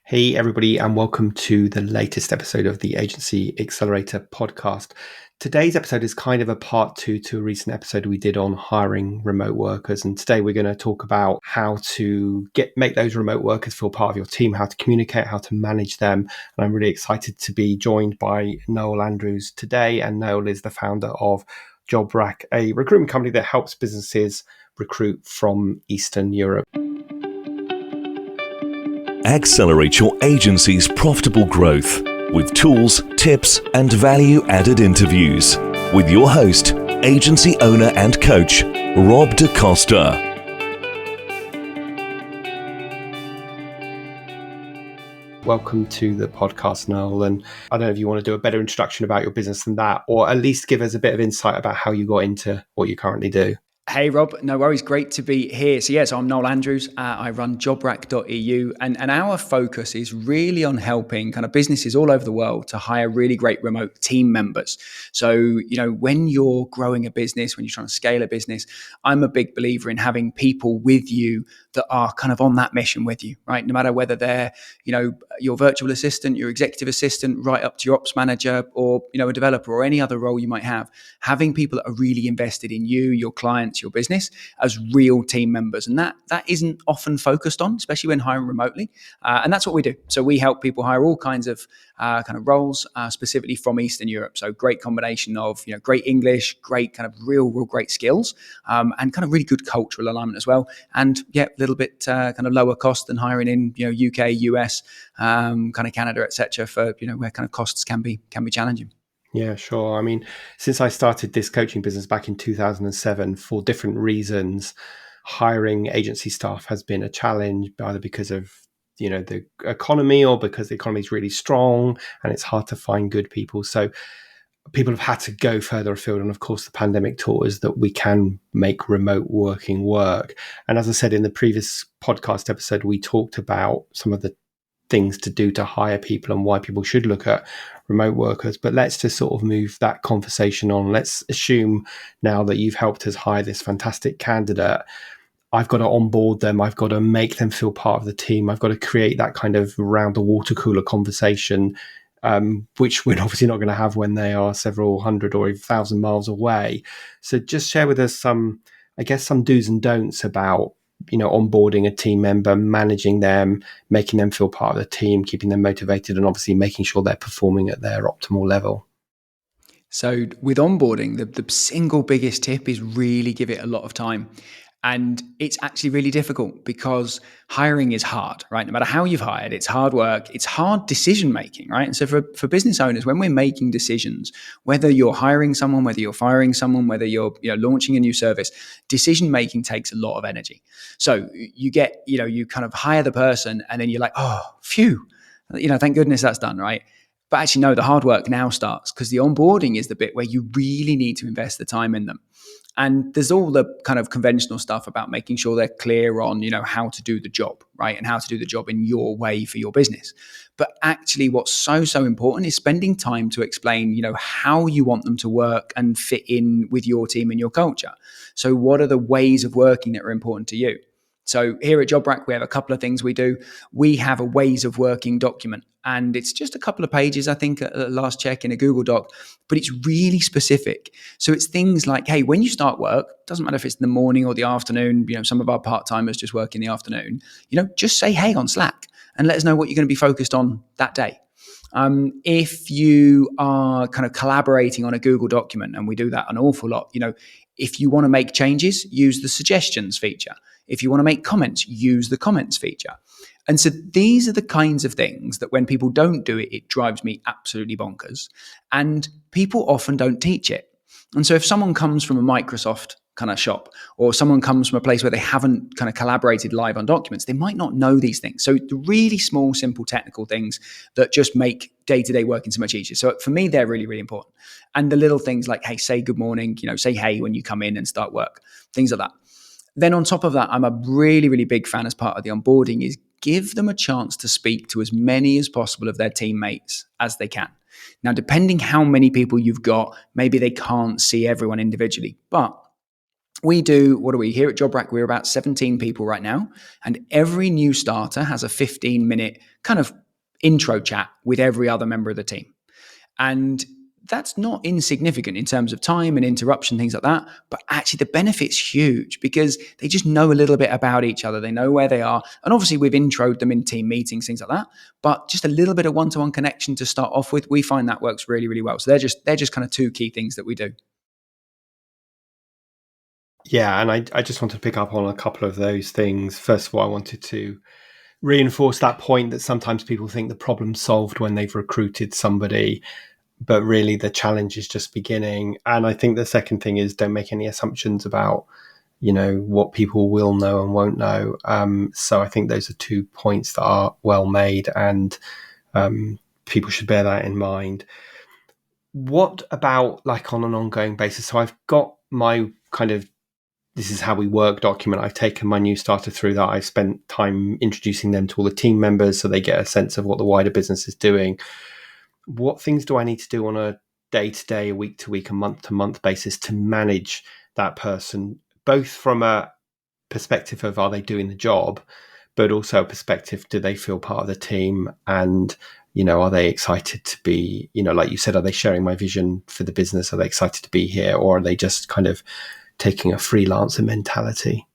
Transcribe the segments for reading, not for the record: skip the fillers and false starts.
Hey, everybody, and welcome to the latest episode of the Agency Accelerator podcast. Today's episode is kind of a part two to a recent episode we did on hiring remote workers. And today we're going to talk about how to make those remote workers feel part of your team, how to communicate, how to manage them. And I'm really excited to be joined by Noel Andrews today. And Noel is the founder of Jobrack, a recruitment company that helps businesses recruit from Eastern Europe. Accelerate your agency's profitable growth with tools, tips, and value-added interviews with your host, agency owner and coach, Rob DaCosta. Welcome to the podcast, Noel. And I don't know if you want to do a better introduction about your business than that, or at least give us a bit of insight about how you got into what you currently do. Hey, Rob. No worries. Great to be here. So I'm Noel Andrews. I run Jobrack EU, and our focus is really on helping kind of businesses all over the world to hire really great remote team members. So, when you're growing a business, when you're trying to scale a business, I'm a big believer in having people with you that are kind of on that mission with you, right? No matter whether they're, your virtual assistant, your executive assistant, right up to your ops manager, or, a developer or any other role you might have, having people that are really invested in you, your clients, your business as real team members. And that isn't often focused on, especially when hiring remotely. And that's what we do. So we help people hire all kinds of kind of roles, specifically from Eastern Europe. So great combination of, great English, great kind of real great skills, and kind of really good cultural alignment as well. And a little bit kind of lower cost than hiring in, UK, US, kind of Canada, etc. for, where kind of costs can be challenging. Yeah, sure. I mean, since I started this coaching business back in 2007, for different reasons, hiring agency staff has been a challenge, either because of, the economy or because the economy is really strong and it's hard to find good people. So people have had to go further afield. And of course, the pandemic taught us that we can make remote working work. And as I said in the previous podcast episode, we talked about some of the things to do to hire people and why people should look at remote workers. But let's just sort of move that conversation on. Let's assume now that you've helped us hire this fantastic candidate, I've got to onboard them. I've got to make them feel part of the team. I've got to create that kind of round the water cooler conversation, which we're obviously not going to have when they are several hundred or 1,000 miles away. So just share with us some do's and don'ts about onboarding a team member, managing them, making them feel part of the team, keeping them motivated, and obviously making sure they're performing at their optimal level. So with onboarding, the single biggest tip is really give it a lot of time. And it's actually really difficult because hiring is hard, right? No matter how you've hired, it's hard work, it's hard decision making, right? And so for business owners, when we're making decisions, whether you're hiring someone, whether you're firing someone, whether you're launching a new service, decision making takes a lot of energy. So you get, you kind of hire the person and then you're like, oh, phew, thank goodness that's done, right? But actually, no, the hard work now starts because the onboarding is the bit where you really need to invest the time in them. And there's all the kind of conventional stuff about making sure they're clear on, how to do the job, right? And how to do the job in your way for your business. But actually what's so important is spending time to explain, how you want them to work and fit in with your team and your culture. So what are the ways of working that are important to you? So here at Jobrack, we have a couple of things we do. We have a ways of working document, and it's just a couple of pages, I think, at last check in a Google Doc, but it's really specific. So it's things like, hey, when you start work, doesn't matter if it's in the morning or the afternoon, some of our part-timers just work in the afternoon, just say, hey, on Slack and let us know what you're going to be focused on that day. If you are kind of collaborating on a Google document, and we do that an awful lot, if you want to make changes, use the suggestions feature. If you want to make comments, use the comments feature. And so these are the kinds of things that when people don't do it, it drives me absolutely bonkers. And people often don't teach it. And so if someone comes from a Microsoft kind of shop, or someone comes from a place where they haven't kind of collaborated live on documents, they might not know these things. So the really small, simple technical things that just make day-to-day working so much easier. So for me, they're really, really important. And the little things like, hey, say good morning, say hey when you come in and start work, things like that. Then on top of that, I'm a really, really big fan as part of the onboarding is give them a chance to speak to as many as possible of their teammates as they can. Now, depending how many people you've got, maybe they can't see everyone individually, but We do, what are we here at Jobrack? We're about 17 people right now. And every new starter has a 15-minute kind of intro chat with every other member of the team. And that's not insignificant in terms of time and interruption, things like that. But actually, the benefit's huge because they just know a little bit about each other. They know where they are. And obviously, we've introed them in team meetings, things like that. But just a little bit of one-to-one connection to start off with, we find that works really, really well. So they're just kind of two key things that we do. Yeah, and I just want to pick up on a couple of those things. First of all, I wanted to reinforce that point that sometimes people think the problem's solved when they've recruited somebody, but really the challenge is just beginning. And I think the second thing is don't make any assumptions about, what people will know and won't know. So I think those are 2 points that are well made, and people should bear that in mind. What about like on an ongoing basis? So I've got my kind of this is how we work document. I've taken my new starter through that. I've spent time introducing them to all the team members so they get a sense of what the wider business is doing. What things do I need to do on a day-to-day, a week-to-week, a month-to-month basis to manage that person, both from a perspective of are they doing the job, but also a perspective, do they feel part of the team? And, are they excited to be, like you said, are they sharing my vision for the business? Are they excited to be here? Or are they just kind of taking a freelancer mentality?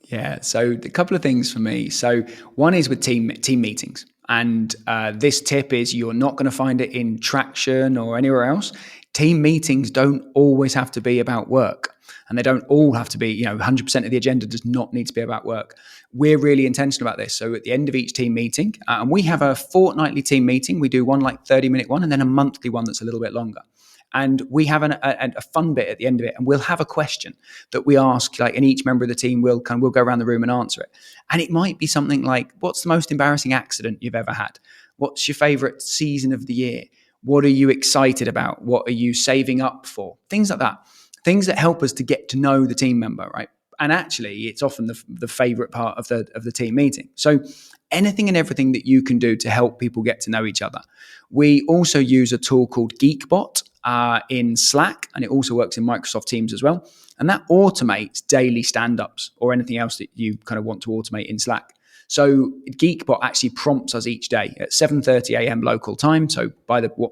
Yeah, so a couple of things for me. So one is with team meetings, and this tip is you're not going to find it in Traction or anywhere else. Team meetings don't always have to be about work, and they don't all have to be. 100% of the agenda does not need to be about work. We're really intentional about this. So at the end of each team meeting, and we have a fortnightly team meeting. We do one like 30-minute one, and then a monthly one that's a little bit longer. And we have a fun bit at the end of it, and we'll have a question that we ask, and each member of the team will go around the room and answer it. And it might be something like, "What's the most embarrassing accident you've ever had? What's your favorite season of the year? What are you excited about? What are you saving up for?" Things like that. Things that help us to get to know the team member, right? And actually, it's often the favorite part of the team meeting. So anything and everything that you can do to help people get to know each other. We also use a tool called Geekbot in Slack, and it also works in Microsoft Teams as well. And that automates daily stand-ups or anything else that you kind of want to automate in Slack. So Geekbot actually prompts us each day at 7:30 a.m. local time. So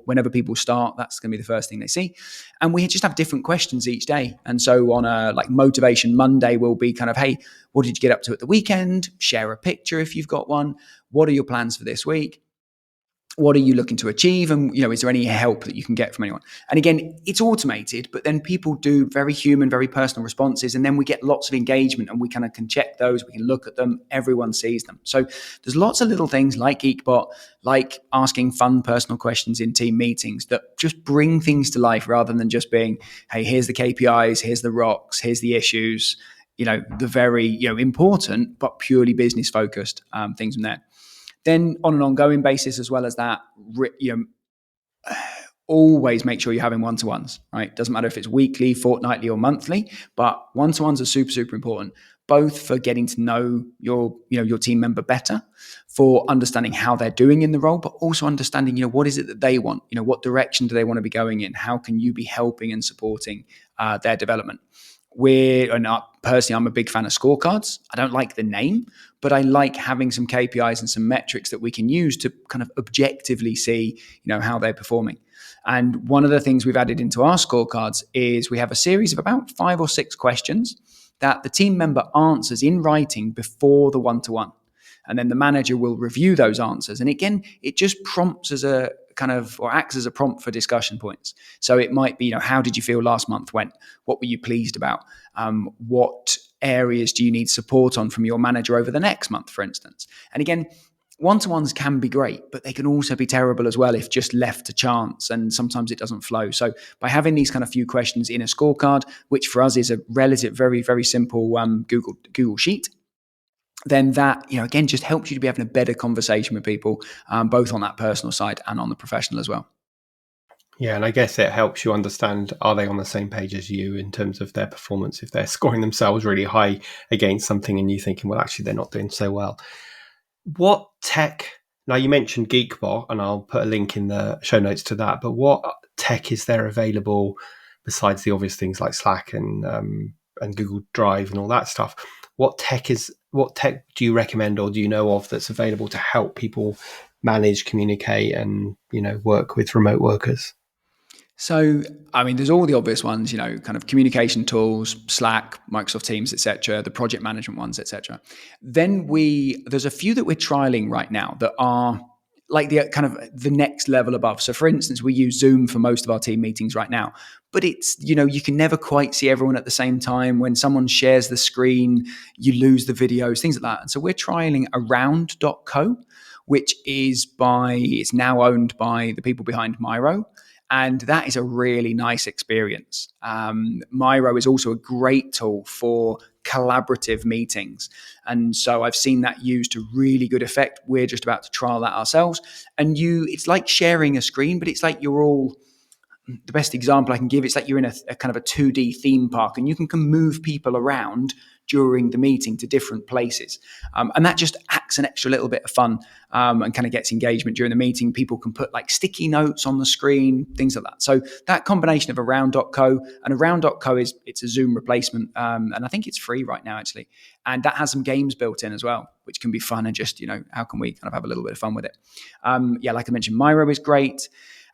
whenever people start, that's going to be the first thing they see. And we just have different questions each day. And so on a Motivation Monday will be kind of, hey, what did you get up to at the weekend? Share a picture if you've got one. What are your plans for this week? What are you looking to achieve? And, is there any help that you can get from anyone? And again, it's automated, but then people do very human, very personal responses. And then we get lots of engagement, and we kind of can check those. We can look at them. Everyone sees them. So there's lots of little things like Geekbot, like asking fun personal questions in team meetings that just bring things to life rather than just being, hey, here's the KPIs, here's the rocks, here's the issues, the very, important, but purely business focused things from there. Then on an ongoing basis, as well as that, always make sure you're having one-to-ones, right? Doesn't matter if it's weekly, fortnightly, or monthly, but one-to-ones are super, super important, both for getting to know your team member better, for understanding how they're doing in the role, but also understanding, what is it that they want? What direction do they want to be going in? How can you be helping and supporting their development? Personally, I'm a big fan of scorecards. I don't like the name, but I like having some KPIs and some metrics that we can use to kind of objectively see, how they're performing. And one of the things we've added into our scorecards is we have a series of about 5 or 6 questions that the team member answers in writing before the one-to-one. And then the manager will review those answers. And again, it just prompts as a kind of, or acts as a prompt for discussion points. So it might be, how did you feel last month went? What were you pleased about? What areas do you need support on from your manager over the next month, for instance? And again, one-to-ones can be great, but they can also be terrible as well if just left to chance, and sometimes it doesn't flow. So by having these kind of few questions in a scorecard, which for us is a relative, very, very simple Google Sheet, then that, again, just helps you to be having a better conversation with people, both on that personal side and on the professional as well. Yeah, and I guess it helps you understand, are they on the same page as you in terms of their performance? If they're scoring themselves really high against something and you thinking, well, actually, they're not doing so well. What tech, now you mentioned Geekbot, and I'll put a link in the show notes to that, but what tech is there available besides the obvious things like Slack and and Google Drive and all that stuff. What tech do you recommend or do you know of that's available to help people manage, communicate, and work with remote workers? So, I mean, there's all the obvious ones, kind of communication tools, Slack, Microsoft Teams, etc., the project management ones, etc. Then there's a few that we're trialing right now that are like the kind of the next level above. So, for instance, we use Zoom for most of our team meetings right now, but it's, you can never quite see everyone at the same time. When someone shares the screen, you lose the videos, things like that. And so we're trialing around.co, which it's now owned by the people behind Myro. And that is a really nice experience. Myro is also a great tool for collaborative meetings. And so I've seen that used to really good effect. We're just about to trial that ourselves. And it's like sharing a screen, but it's like the best example I can give, it's like you're in a kind of a 2D theme park and you can move people around during the meeting to different places. And that just adds an extra little bit of fun and kind of gets engagement during the meeting. People can put like sticky notes on the screen, things like that. So that combination of around.co, and around.co it's a Zoom replacement. And I think it's free right now, actually. And that has some games built in as well, which can be fun and just, how can we kind of have a little bit of fun with it? Like I mentioned, Myro is great.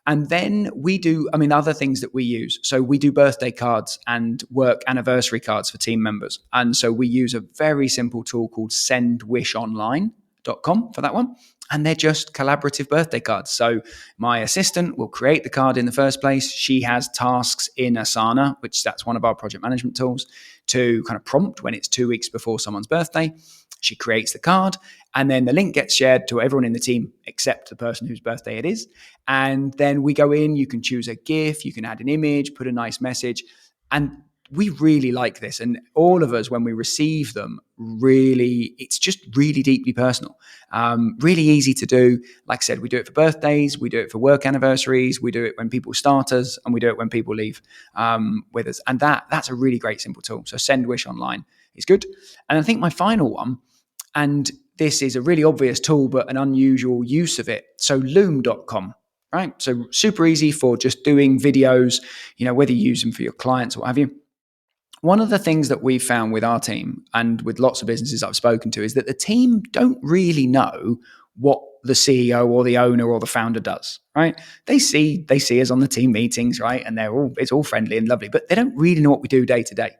And then we do, other things that we use. So we do birthday cards and work anniversary cards for team members. And so we use a very simple tool called sendwishonline.com for that one. And they're just collaborative birthday cards. So my assistant will create the card in the first place. She has tasks in Asana, which that's one of our project management tools, to kind of prompt when it's 2 weeks before someone's birthday. She creates the card, and then the link gets shared to everyone in the team except the person whose birthday it is. And then we go in, you can choose a GIF, you can add an image, put a nice message. And we really like this. And all of us, when we receive them, it's just really deeply personal, really easy to do. Like I said, we do it for birthdays, we do it for work anniversaries, we do it when people start us, and we do it when people leave with us. And that's a really great simple tool. So Send Wish Online is good. And I think my final one, and this is a really obvious tool, but an unusual use of it. So loom.com, right? So super easy for just doing videos, whether you use them for your clients or what have you. One of the things that we've found with our team and with lots of businesses I've spoken to is that the team don't really know what the CEO or the owner or the founder does, right? They see us on the team meetings, right? And it's all friendly and lovely, but they don't really know what we do day to day.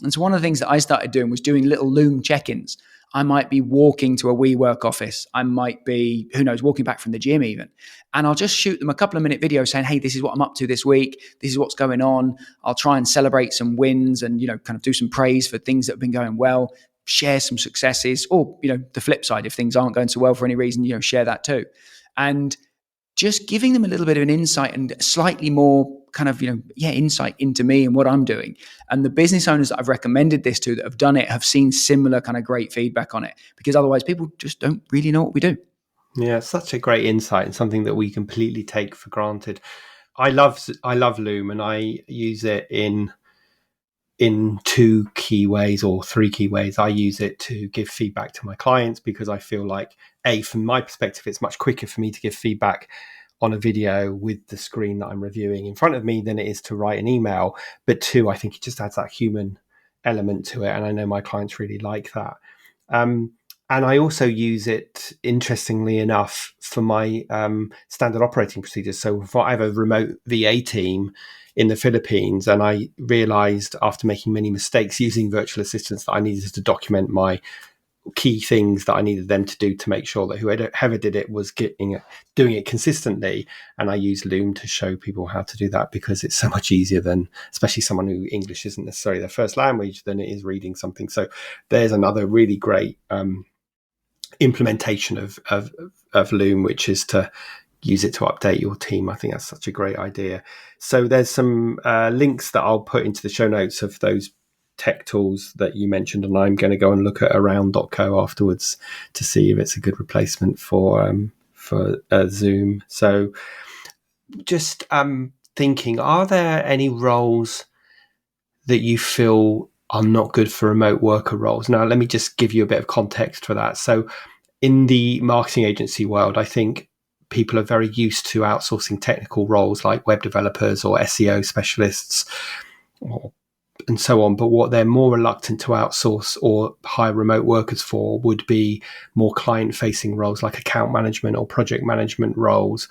And so one of the things that I started doing was doing little Loom check-ins. I might be walking to a WeWork office. I might be, who knows, walking back from the gym even. And I'll just shoot them a couple of minute videos saying, hey, this is what I'm up to this week. This is what's going on. I'll try and celebrate some wins and, kind of do some praise for things that have been going well, share some successes, or, the flip side, if things aren't going so well for any reason, share that too. And just giving them a little bit of an insight and slightly more kind of, insight into me and what I'm doing. And the business owners that I've recommended this to that have done it have seen similar kind of great feedback on it, because otherwise people just don't really know what we do. Yeah, such a great insight and something that we completely take for granted. I love Loom, and I use it in 2 key ways or 3 key ways. I use it to give feedback to my clients because I feel like, from my perspective, it's much quicker for me to give feedback on a video with the screen that I'm reviewing in front of me than it is to write an email. But 2, I think it just adds that human element to it. And I know my clients really like that. And I also use it, interestingly enough, for my standard operating procedures. So if I have a remote VA team in the Philippines, and I realized after making many mistakes using virtual assistants that I needed to document my key things that I needed them to do to make sure that whoever did it was doing it consistently. And I use Loom to show people how to do that, because it's so much easier than, especially someone who English isn't necessarily their first language, than it is reading something. So there's another really great implementation of Loom, which is to use it to update your team. I think that's such a great idea. So there's some links that I'll put into the show notes of those tech tools that you mentioned, and I'm going to go and look at around.co afterwards to see if it's a good replacement for Zoom. So just thinking, are there any roles that you feel are not good for remote worker roles? Now, let me just give you a bit of context for that. So in the marketing agency world, I think people are very used to outsourcing technical roles like web developers or SEO specialists or and so on. But what they're more reluctant to outsource or hire remote workers for would be more client-facing roles like account management or project management roles.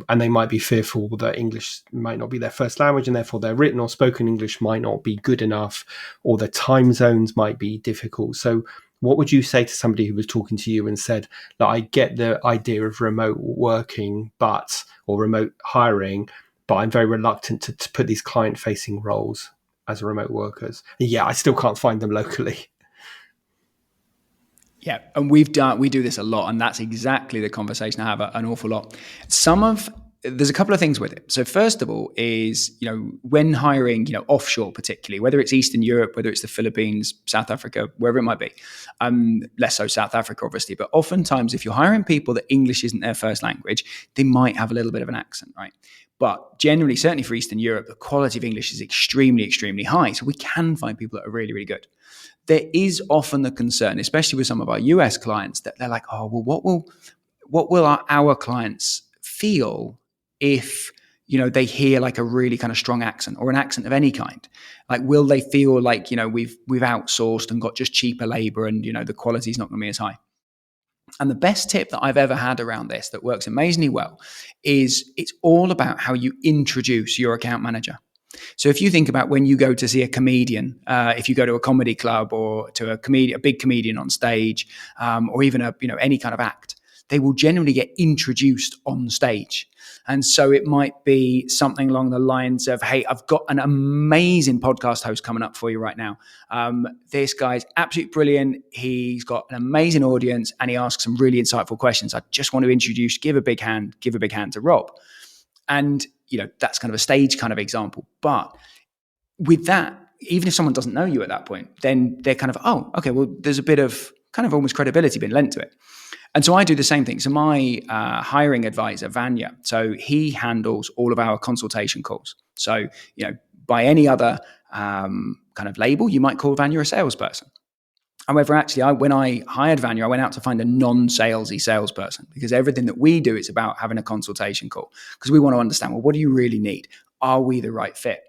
And they might be fearful that English might not be their first language, and therefore their written or spoken English might not be good enough, or the time zones might be difficult. So what would you say to somebody who was talking to you and said, that I get the idea of remote working, or remote hiring, but I'm very reluctant to put these client-facing roles as remote workers. And yeah, I still can't find them locally. Yeah, and we do this a lot, and that's exactly the conversation I have an awful lot. There's a couple of things with it. So first of all is, when hiring, offshore particularly, whether it's Eastern Europe, whether it's the Philippines, South Africa, wherever it might be, less so South Africa, obviously, but oftentimes if you're hiring people that English isn't their first language, they might have a little bit of an accent, right? But generally, certainly for Eastern Europe, the quality of English is extremely, extremely high. So we can find people that are really, really good. There is often the concern, especially with some of our US clients, that they're like, oh, well, what will our clients feel if, they hear like a really kind of strong accent or an accent of any kind? Like, will they feel like, we've outsourced and got just cheaper labor and, the quality is not going to be as high? And the best tip that I've ever had around this that works amazingly well is it's all about how you introduce your account manager. So if you think about when you go to see a comedian, if you go to a comedy club or to a big comedian on stage, or even any kind of act, they will generally get introduced on stage. And so it might be something along the lines of, hey, I've got an amazing podcast host coming up for you right now. This guy's absolutely brilliant. He's got an amazing audience and he asks some really insightful questions. I just want to give a big hand to Rob. And, that's kind of a stage kind of example. But with that, even if someone doesn't know you at that point, then they're kind of, oh, okay, well, there's a bit of kind of almost credibility being lent to it. And so I do the same thing. So my hiring advisor, Vanya, so he handles all of our consultation calls. So, by any other kind of label, you might call Vanya a salesperson. However, actually, when I hired Vanya, I went out to find a non-salesy salesperson, because everything that we do is about having a consultation call, because we want to understand, well, what do you really need? Are we the right fit?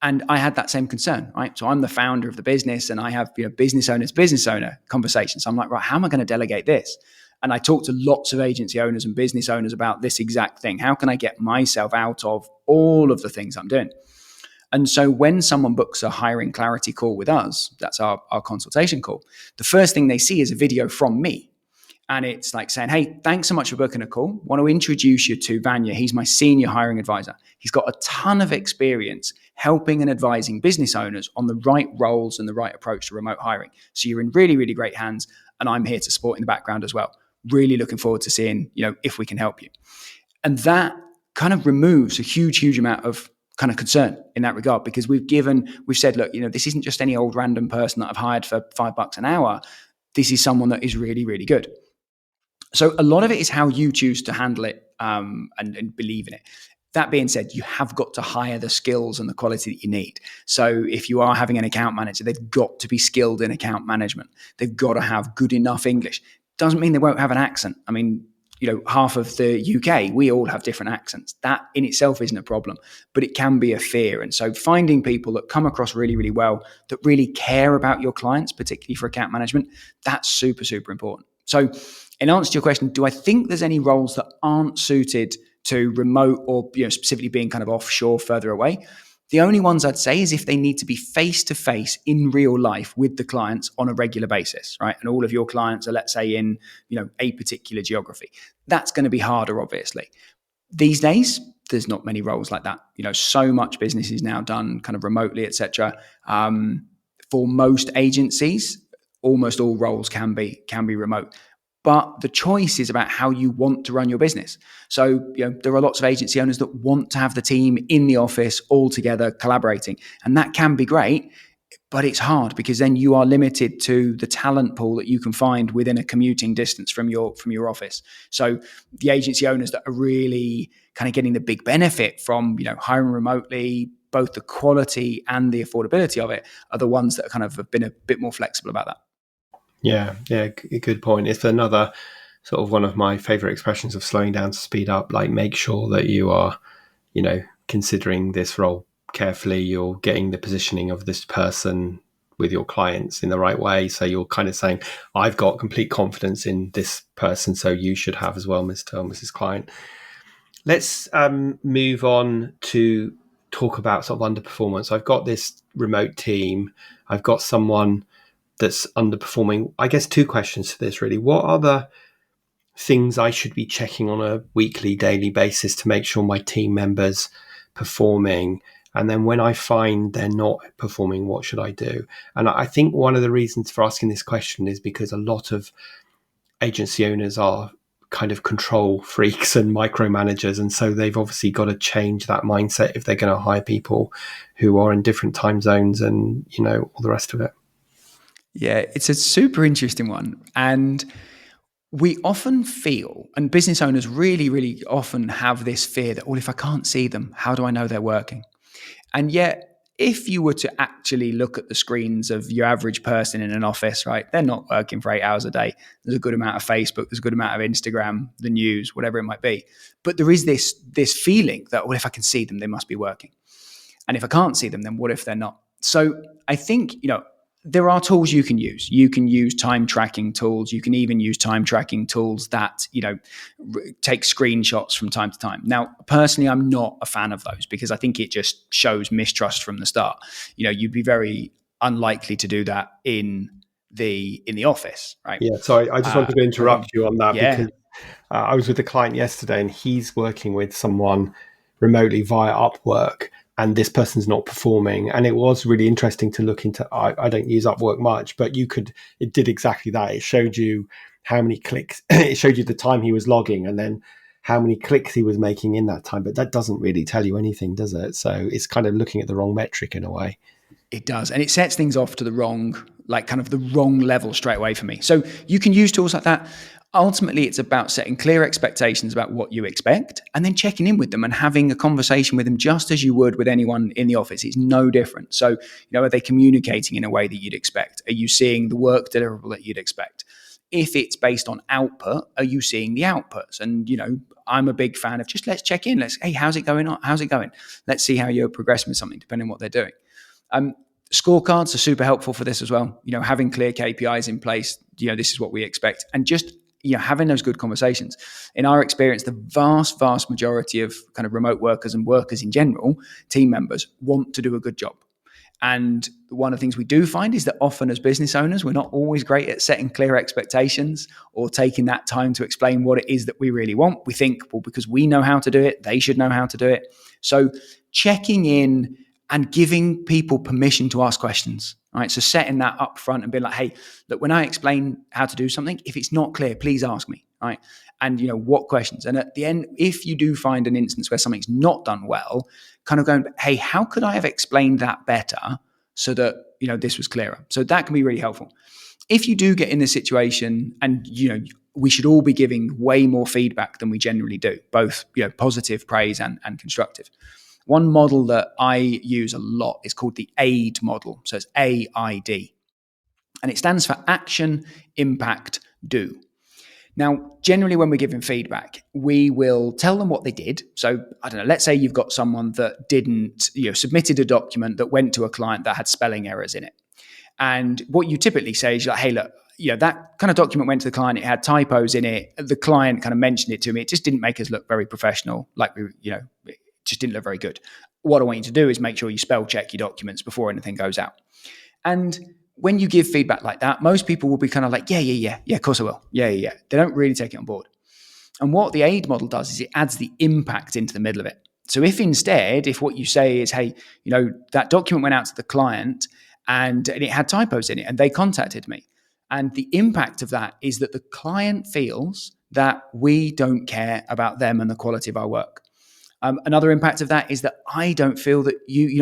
And I had that same concern, right? So I'm the founder of the business and I have business owner conversations. So I'm like, right, how am I going to delegate this? And I talked to lots of agency owners and business owners about this exact thing. How can I get myself out of all of the things I'm doing? And so when someone books a hiring clarity call with us, that's our consultation call, the first thing they see is a video from me. And it's like saying, hey, thanks so much for booking a call. I want to introduce you to Vanya. He's my senior hiring advisor. He's got a ton of experience helping and advising business owners on the right roles and the right approach to remote hiring. So you're in really, really great hands. And I'm here to support in the background as well. Really looking forward to seeing, if we can help you. And that kind of removes a huge, huge amount of kind of concern in that regard, because we've said, look, this isn't just any old random person that I've hired for $5 an hour. This is someone that is really, really good. So a lot of it is how you choose to handle it and believe in it. That being said, you have got to hire the skills and the quality that you need. So if you are having an account manager, they've got to be skilled in account management. They've got to have good enough English. Doesn't mean they won't have an accent. I mean, half of the UK, we all have different accents. That in itself isn't a problem, but it can be a fear. And so finding people that come across really, really well, that really care about your clients, particularly for account management, that's super, super important. So in answer to your question, do I think there's any roles that aren't suited to remote or specifically being kind of offshore, further away? The only ones I'd say is if they need to be face-to-face in real life with the clients on a regular basis, right? And all of your clients are, let's say, in a particular geography. That's going to be harder, obviously. These days, there's not many roles like that. So much business is now done kind of remotely, etc. For most agencies, almost all roles can be remote. But the choice is about how you want to run your business. So, there are lots of agency owners that want to have the team in the office all together collaborating. And that can be great, but it's hard because then you are limited to the talent pool that you can find within a commuting distance from your office. So the agency owners that are really kind of getting the big benefit from, hiring remotely, both the quality and the affordability of it, are the ones that kind of have been a bit more flexible about that. Yeah, good point. It's another sort of one of my favorite expressions of slowing down to speed up. Like, make sure that you are, considering this role carefully, you're getting the positioning of this person with your clients in the right way. So you're kind of saying, I've got complete confidence in this person, so you should have as well, Mr. or Mrs. Client. Let's move on to talk about sort of underperformance. I've got this remote team. I've got someone that's underperforming. I guess two questions to this really. What are the things I should be checking on a weekly, daily basis to make sure my team members performing? And then when I find they're not performing, what should I do? And I think one of the reasons for asking this question is because a lot of agency owners are kind of control freaks and micromanagers. And so they've obviously got to change that mindset if they're going to hire people who are in different time zones and, all the rest of it. Yeah, it's a super interesting one. And we often feel, and business owners really, really often have this fear that, well, if I can't see them, how do I know they're working? And yet, if you were to actually look at the screens of your average person in an office, right, they're not working for 8 hours a day. There's a good amount of Facebook, there's a good amount of Instagram, the news, whatever it might be. But there is this feeling that, well, if I can see them, they must be working. And if I can't see them, then what if they're not? So I think, there are tools you can use. You can use time tracking tools. You can even use time tracking tools that, take screenshots from time to time. Now, personally, I'm not a fan of those because I think it just shows mistrust from the start. You'd be very unlikely to do that in the office, right? Yeah. So I just wanted to interrupt you on that yeah. because I was with a client yesterday and he's working with someone remotely via Upwork. And this person's not performing. And it was really interesting to look into. I don't use Upwork much, but it did exactly that. It showed you how many clicks, it showed you the time he was logging and then how many clicks he was making in that time. But that doesn't really tell you anything, does it? So it's kind of looking at the wrong metric in a way. It does. And it sets things off to the wrong level straight away for me. So you can use tools like that. Ultimately, it's about setting clear expectations about what you expect and then checking in with them and having a conversation with them just as you would with anyone in the office. It's no different. So, are they communicating in a way that you'd expect? Are you seeing the work deliverable that you'd expect? If it's based on output, are you seeing the outputs? And, I'm a big fan of just let's check in. Hey, how's it going on? How's it going? Let's see how you're progressing with something, depending on what they're doing. Scorecards are super helpful for this as well. Having clear KPIs in place, this is what we expect. And just having those good conversations. In our experience, the vast, vast majority of kind of remote workers and workers in general, team members, want to do a good job. And one of the things we do find is that often as business owners, we're not always great at setting clear expectations or taking that time to explain what it is that we really want. We think, well, because we know how to do it, they should know how to do it. So checking in and giving people permission to ask questions, right? So setting that up front and being like, hey, look, when I explain how to do something, if it's not clear, please ask me, right? And, what questions? And at the end, if you do find an instance where something's not done well, kind of going, hey, how could I have explained that better so that, this was clearer? So that can be really helpful. If you do get in this situation and, we should all be giving way more feedback than we generally do, both, positive praise and constructive. One model that I use a lot is called the AID model. So it's AID. And it stands for action, impact, do. Now, generally when we're giving feedback, we will tell them what they did. So, I don't know, let's say you've got someone that didn't, submitted a document that went to a client that had spelling errors in it. And what you typically say is like, hey, look, that kind of document went to the client, it had typos in it. The client kind of mentioned it to me. It just didn't make us look very professional. Like we, it just didn't look very good. What I want you to do is make sure you spell check your documents before anything goes out. And when you give feedback like that, most people will be kind of like, yeah, of course I will. Yeah. They don't really take it on board. And what the AID model does is it adds the impact into the middle of it. So if what you say is, hey, that document went out to the client and it had typos in it and they contacted me. And the impact of that is that the client feels that we don't care about them and the quality of our work. Another impact of that is that I don't feel that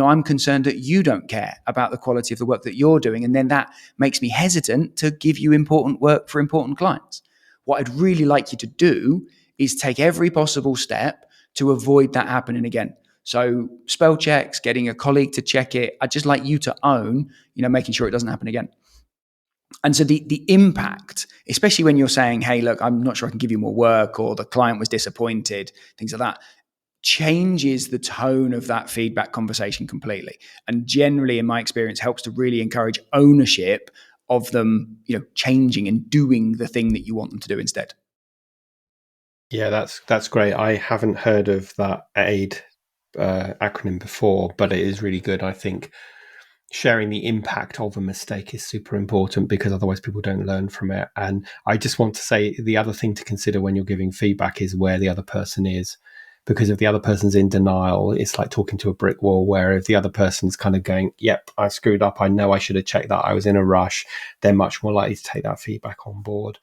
I'm concerned that you don't care about the quality of the work that you're doing. And then that makes me hesitant to give you important work for important clients. What I'd really like you to do is take every possible step to avoid that happening again. So spell checks, getting a colleague to check it. I'd just like you to own, making sure it doesn't happen again. And so the impact, especially when you're saying, hey, look, I'm not sure I can give you more work or the client was disappointed, things like that. changes the tone of that feedback conversation completely. And generally, in my experience, helps to really encourage ownership of them, changing and doing the thing that you want them to do instead. Yeah, that's great. I haven't heard of that AID acronym before, but it is really good. I think sharing the impact of a mistake is super important, because otherwise people don't learn from it. And I just want to say, the other thing to consider when you're giving feedback is where the other person is. Because if the other person's in denial, it's like talking to a brick wall, where if the other person's kind of going, yep, I screwed up, I know I should have checked that, I was in a rush, they're much more likely to take that feedback on board.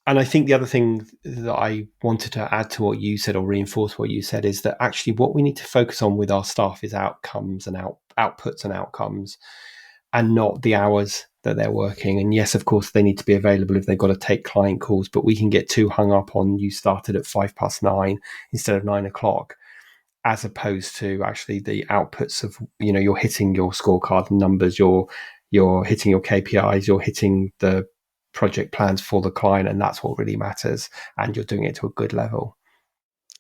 And I think the other thing that I wanted to add to what you said, or reinforce what you said, is that actually what we need to focus on with our staff is outcomes and outputs and outcomes, and not the hours that they're working. And yes, of course, they need to be available if they've got to take client calls, but we can get too hung up on you started at 9:05 instead of 9 o'clock, as opposed to actually the outputs of, you're hitting your scorecard numbers, you're hitting your KPIs, you're hitting the project plans for the client, and that's what really matters, and you're doing it to a good level.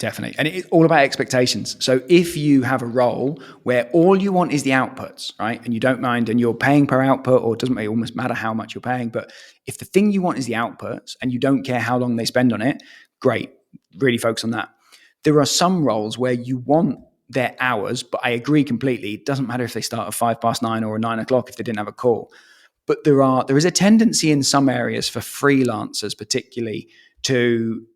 Definitely. And it's all about expectations. So if you have a role where all you want is the outputs, right, and you don't mind, and you're paying per output, or it doesn't really almost matter how much you're paying, but if the thing you want is the outputs and you don't care how long they spend on it, great, really focus on that. There are some roles where you want their hours, but I agree completely. It doesn't matter if they start at 9:05 or 9 o'clock if they didn't have a call. But there is a tendency in some areas for freelancers particularly to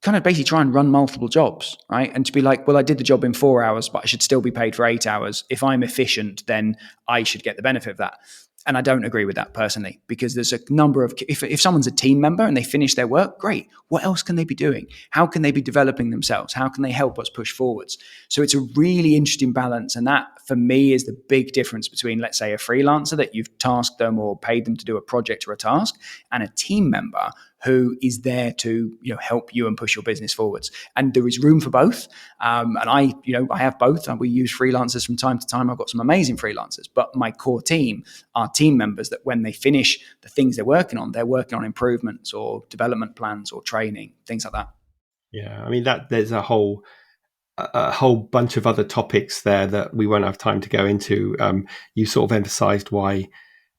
kind of basically try and run multiple jobs, right? And to be like, well, I did the job in 4 hours, but I should still be paid for 8 hours. If I'm efficient, then I should get the benefit of that. And I don't agree with that personally, because there's a number of, if someone's a team member and they finish their work, great. What else can they be doing? How can they be developing themselves? How can they help us push forwards? So it's a really interesting balance. And that, for me, is the big difference between, let's say, a freelancer that you've tasked them or paid them to do a project or a task, and a team member who is there to help you and push your business forwards. And there is room for both. And I have both. And we use freelancers from time to time. I've got some amazing freelancers, but my core team are team members that when they finish the things they're working on improvements or development plans or training, things like that. Yeah, I mean, that there's a whole bunch of other topics there that we won't have time to go into. You sort of emphasized why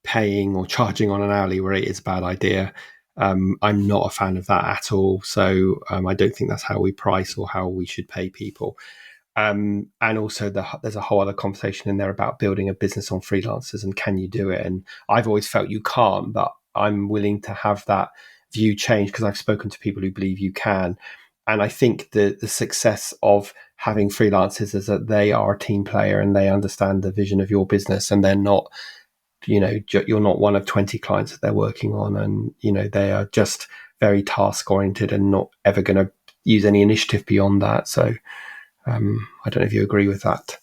paying or charging on an hourly rate is a bad idea. I'm not a fan of that at all. So I don't think that's how we price or how we should pay people. And also there's a whole other conversation in there about building a business on freelancers and can you do it? And I've always felt you can't, but I'm willing to have that view change, because I've spoken to people who believe you can. And I think the success of having freelancers is that they are a team player and they understand the vision of your business, and they're not, you're not one of 20 clients that they're working on, and they are just very task oriented and not ever going to use any initiative beyond that. So I don't know if you agree with that.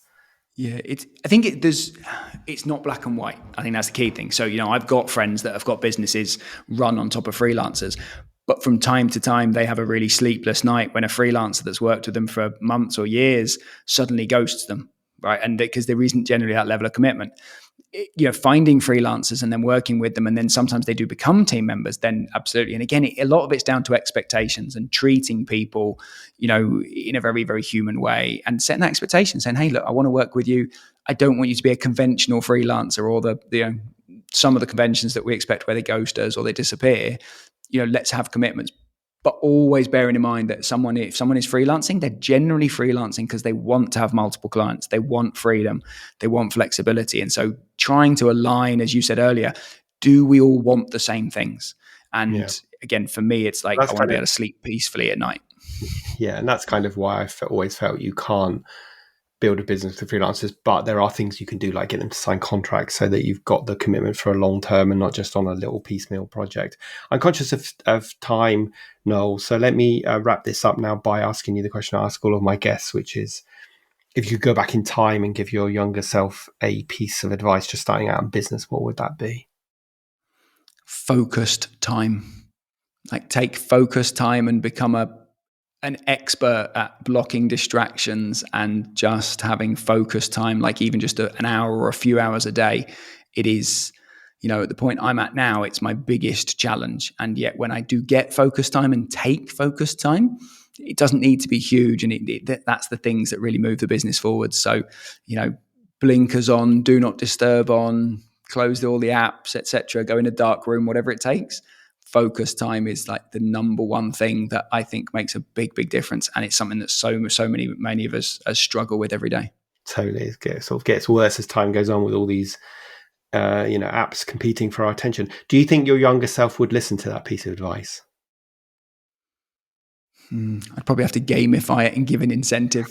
Yeah, I think it's not black and white. I think that's the key thing. So I've got friends that have got businesses run on top of freelancers, but from time to time they have a really sleepless night when a freelancer that's worked with them for months or years suddenly ghosts them, right? And because there isn't generally that level of commitment. Finding freelancers and then working with them, and then sometimes they do become team members, then absolutely. And again, a lot of it's down to expectations and treating people, in a very, very human way, and setting that expectation, saying, hey, look, I want to work with you. I don't want you to be a conventional freelancer, or some of the conventions that we expect where they ghost us or they disappear. Let's have commitments. But always bearing in mind that if someone is freelancing, they're generally freelancing because they want to have multiple clients. They want freedom. They want flexibility. And so trying to align, as you said earlier, do we all want the same things? And again, for me, it's like, I want to be able to sleep peacefully at night. Yeah, and that's kind of why I've always felt you can't build a business with freelancers, but there are things you can do, like get them to sign contracts so that you've got the commitment for a long term and not just on a little piecemeal project. I'm conscious of time, Noel, so let me wrap this up now by asking you the question I ask all of my guests, which is, if you could go back in time and give your younger self a piece of advice just starting out in business, what would that be? Focused time. Like, take focused time and become an expert at blocking distractions and just having focused time, like even just an hour or a few hours a day. It is, at the point I'm at now, it's my biggest challenge. And yet when I do get focused time and take focused time, it doesn't need to be huge, and that's the things that really move the business forward. So, blinkers on, do not disturb on, close all the apps, etc. Go in a dark room, whatever it takes. Focus time is like the number one thing that I think makes a big, big difference, and it's something that so many of us struggle with every day. Totally, it sort of gets worse as time goes on with all these apps competing for our attention. Do you think your younger self would listen to that piece of advice? I'd probably have to gamify it and give an incentive.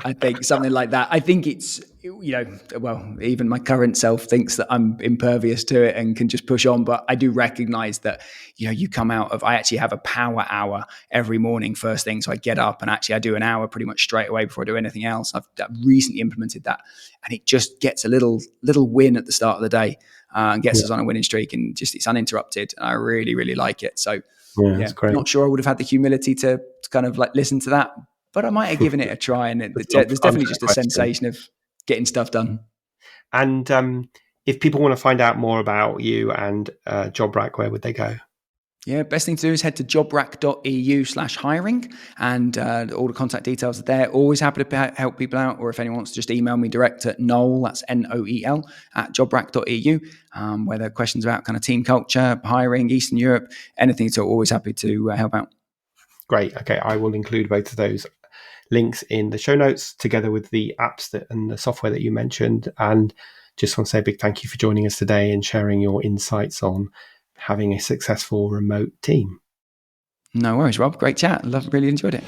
I think something like that. I think it's, even my current self thinks that I'm impervious to it and can just push on. But I do recognize that, you come out of, I actually have a power hour every morning, first thing. So I get up and actually I do an hour pretty much straight away before I do anything else. I've recently implemented that, and it just gets a little win at the start of the day and gets us on a winning streak, and just it's uninterrupted. And I really, really like it. So that's great. Not sure I would have had the humility to kind of like listen to that, but I might have given it a try. And there's definitely just a sensation of getting stuff done. And if people want to find out more about you and Jobrack, where would they go? Yeah, best thing to do is head to jobrack.eu/hiring, and all the contact details are there. Always happy to help people out, or if anyone wants to just email me direct at Noel, that's Noel, at jobrack.eu, where there are questions about kind of team culture, hiring, Eastern Europe, anything at all. Always happy to help out. Great. Okay, I will include both of those links in the show notes, together with the apps and the software that you mentioned. And just want to say a big thank you for joining us today and sharing your insights on having a successful remote team. No worries, Rob. Great chat. Really enjoyed it.